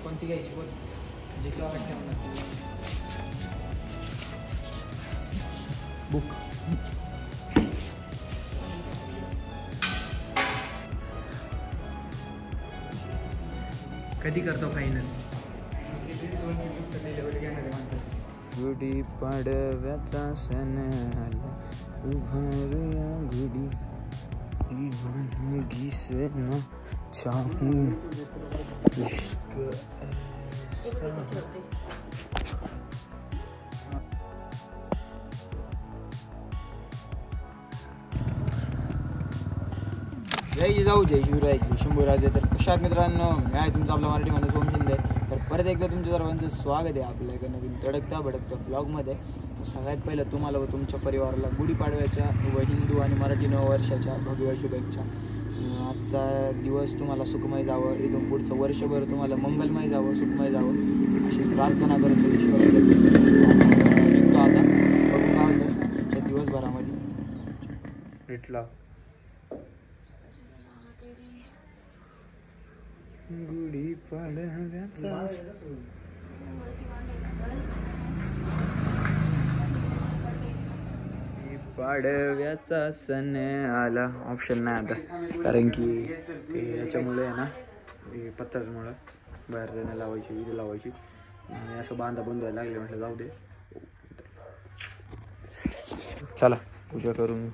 कोणती घ्यायची बोल जिथे बुक कधी करतो फायनल? गुढी पाडव्याचा सण आला उभारूया गुढी दीवान घिसना चाहूं इश्क ऐसा. जय जिजाऊ जय शिवराय जय शंभूराजे. तर कशात मित्रांनो, मी आहे तुमचा आपला मराठी माणूस ओम शिंदे. तर परत एकदा तुमच्या सर्वांचं स्वागत आहे आपल्या एका नवीन तडकता भडकता ब्लॉगमध्ये. तर सगळ्यात पहिलं तुम्हाला व तुमच्या परिवाराला गुढीपाडव्याच्या व हिंदू आणि मराठी नववर्षाच्या भगव्या शुभेच्छा. आजचा दिवस तुम्हाला सुखमय जावं, इथून पुढचं वर्षभर तुम्हाला मंगलमय जावं, सुखमय जावं अशीच प्रार्थना करतो ईश्वराला. निघतो आता, बघू काय होतं आजच्या दिवसभरामध्ये. भेटला गुढी पाडव्याचा पाडव्याचा सण आला. ऑप्शन नाही आता, कारण की याच्यामुळे आहे ना, पत्थरामुळं बाहेर जाणं लावायची, इथे लावायची आणि असं बांधायला लागले. म्हटलं जाऊ दे, चला पूजा करून.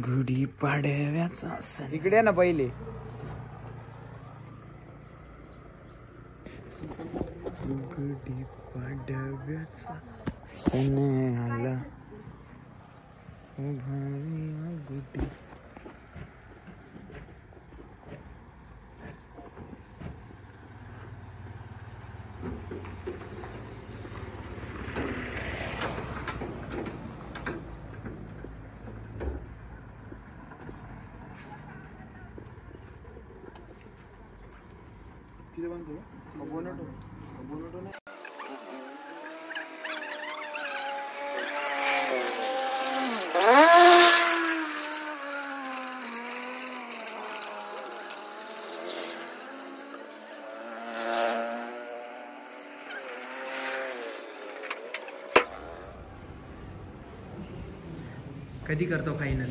गुढी पाडव्याचा सण इकडे ना पहिले. गुढी पाडव्याचा सण आला उभारूया गुढी. किती बनतो बोनटो नाही. कधी करतो फायनल?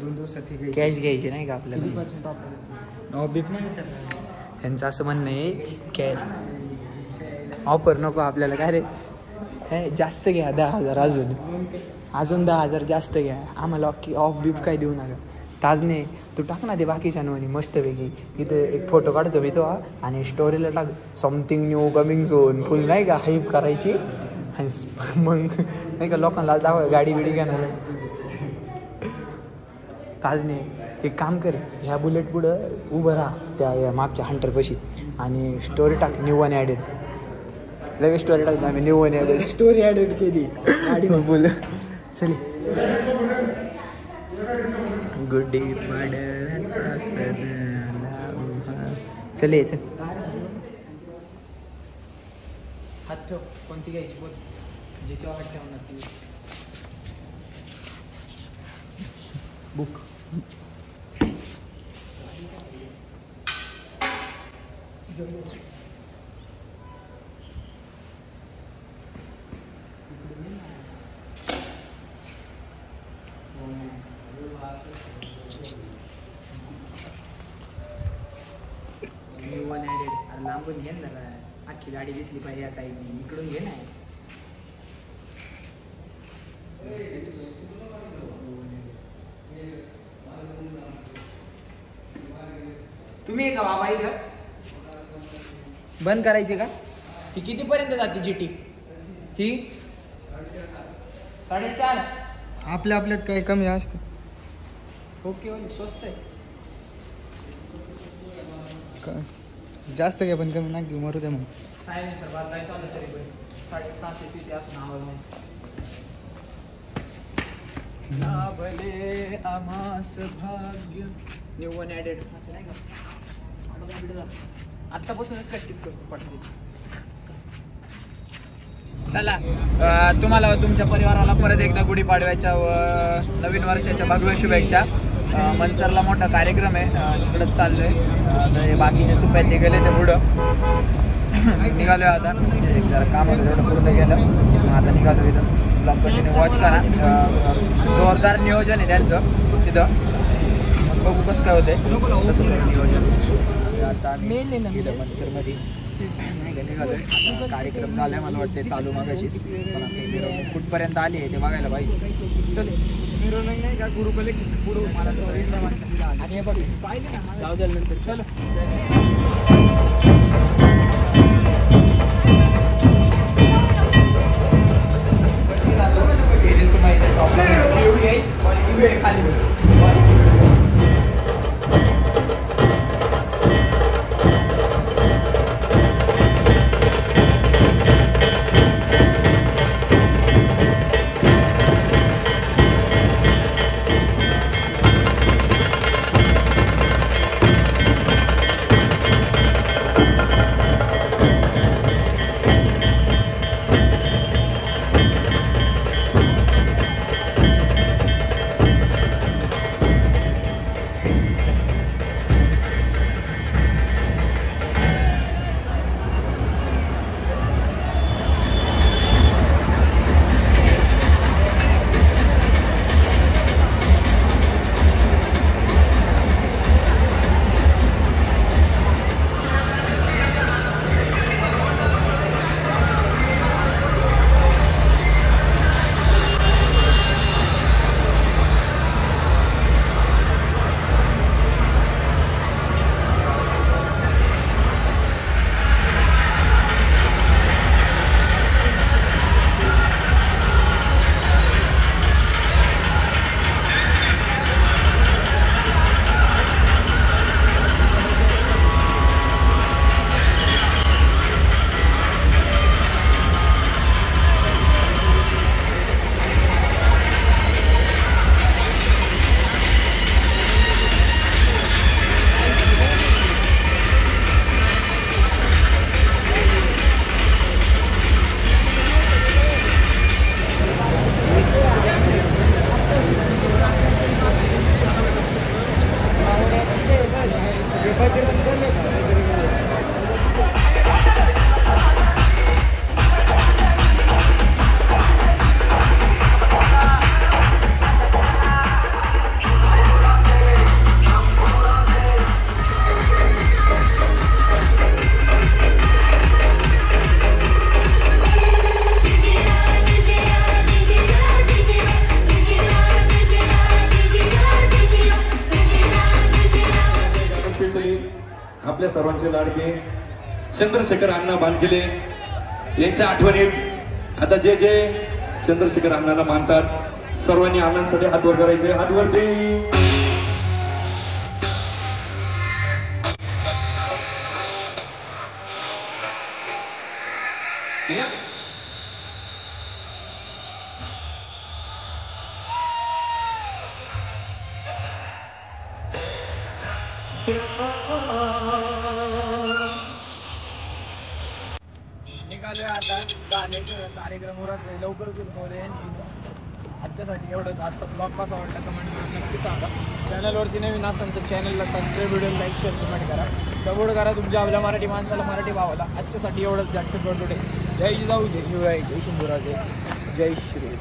2 दिवसात कॅश घ्यायची नाही का आपल्याला? त्यांचं असं म्हणणं आहे कॅश ऑफर नको आपल्याला. काय रे, हे जास्त घ्या 10,000, अजून 10,000 जास्त घ्या आम्हाला, ऑफ बीफ काय देऊ नका. ताजने तू टाक ना ते बाकीच्या नवनी मस्तपैकी. इथे एक फोटो काढतो मी तो आणि स्टोरीला टाक, समथिंग न्यू कमिंग झोन फुल नाही का, हाईप करायची. आणि मग नाही का लोकांना दाखवा गाडी बिडी घेणार. ताजने एक काम कर, ह्या बुलेट पुढं उभं राहा त्या मागच्या हंटरपाशी आणि स्टोरी टाक न्यू वन ॲडेड. लगेच स्टोरी टाकतो आम्ही new one added. Story added केली गाडी बोल. चल गुढी पाडव्याचा सण आला. चल चल हात ठेव, कोणती घ्यायची बोल जिच्यावर हात ठेवणार ती बुक. One added. लांबून घे ना, अख्खी गाडी दिसली पाहिजे या साईडने. इकडून घे ना. तुम्ही आहे का बाबा इथं? बंद करायची का? ती कितीपर्यंत जाते जीटी? ही 4.5. आपल्यात काही कमी असतं. ओके, स्वस्त आहे. जास्त घ्या पण कमी ना घेऊ, मरू द्या मग. सायलेन्सर बदलायचं आलं तरी पण 7.5 तिथे असं आवाज नाही. लाभले आम्हास भाग्य न्यू वन ॲडेड असं नाही का? आत्तापासूनच प्रॅक्टिस करतो पटकीची. चला, तुम्हाला तुमच्या परिवाराला परत एकदा गुढीपाडव्याच्या व नवीन वर्षाच्या भगव्या शुभेच्छा. मनसरला मोठा कार्यक्रम आहे, तिकडंच चाललो आहे. तर हे बाकीचे सुप्यात निघाले ते पुढं निघालो आता. जरा काम होतं तेवढं पूर्ण केलं, आता निघालो इथं. ब्लॉग कंटिन्यू वॉच करा. जोरदार नियोजन आहे त्यांचं तिथं, मग बघू कसं काय होतं तसं नियोजन. आता आम्ही इथं मनसरमध्ये नाही का निघालो आहे. कार्यक्रम झाला आहे मला वाटते चालू मागाशीच, पण आपली मिरवणूक कुठपर्यंत आली आहे ते बघायला पाहिजे. चल मिरवणूक नाही का गुरुकुले पुढं मला आणि हे बघ पाहिजे ना जाऊ द्या नंतर. चलो आपल्या सर्वांचे लाडके चंद्रशेखर अण्णा बानकेले यांच्या आठवणीत आता जे जे चंद्रशेखर अण्णांना मानतात सर्वांनी अण्णांसाठी हात वर करायचे. हात वरती. निघालोय आता गाण्याचे कार्यक्रम लवकर सुरू. आजच्यासाठी एवढंच. आजचा ब्लॉग कसा वाटला कमेंट करून नक्की सांगा. चॅनलवरती नवीन असेल तर चॅनलला subscribe, video like, share, comment करा. सपोर्ट करा तुमच्या आपल्या मराठी माणसाला, मराठी भावाला. आजच्यासाठी एवढंच. जास्त करतो. जय जिजाऊ, जय शिवराय, जय शंभूराजे, जय श्री.